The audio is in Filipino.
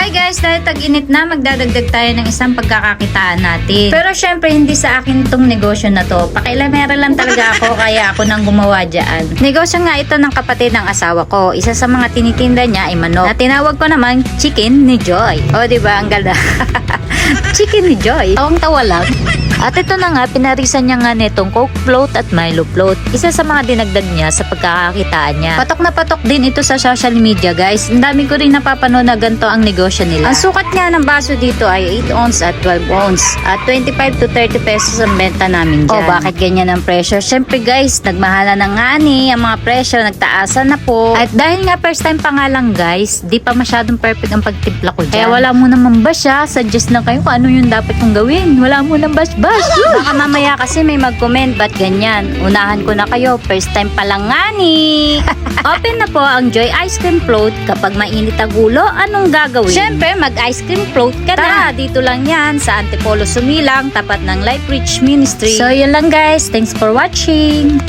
Hi guys, dahil tag-init na, magdadagdag tayo ng isang pagkakakitaan natin. Pero syempre, hindi sa akin tong negosyo na to. Pakailamera lang talaga ako, kaya ako nang gumawa dyan. Negosyo nga ito ng kapatid ng asawa ko. Isa sa mga tinitinda niya ay manok. Na tinawag ko naman, Chicken ni Joy. O, diba? Ang ganda. Chicken ni Joy. Tawang tawa lang. At ito na nga, pinarisan niya nga netong Coke float at Milo float. Isa sa mga dinagdag niya sa pagkakakitaan niya. Patok na patok din ito sa social media, guys. Ang dami ko rin napapanood na ganito ang negosyo nila. Ang sukat nga ng baso dito ay 8 ounce at 12 ounce. At 25 to 30 pesos ang benta namin dyan. O, bakit ganyan ang presyo? Siyempre guys, nagmahala na nga ni ang mga presyo, nagtaasan na po. At dahil nga first time pa nga lang guys, di pa masyadong perfect ang pagtimpla ko dyan. Kaya wala mo naman bash ha. Suggest lang kayo kung ano yung dapat kong gawin. Wala mo nang bash. Baka mamaya kasi may mag-comment, ba't ganyan? Unahan ko na kayo, first time pa lang nga ni. Open na po ang Joy Ice Cream Float. Kapag mainit ang ulo, anong gagawin? Siyempre, mag-ice cream float ka na. Dito lang yan sa Antipolo Sumilang, tapat ng Life Reach Ministry. So yun lang guys, thanks for watching.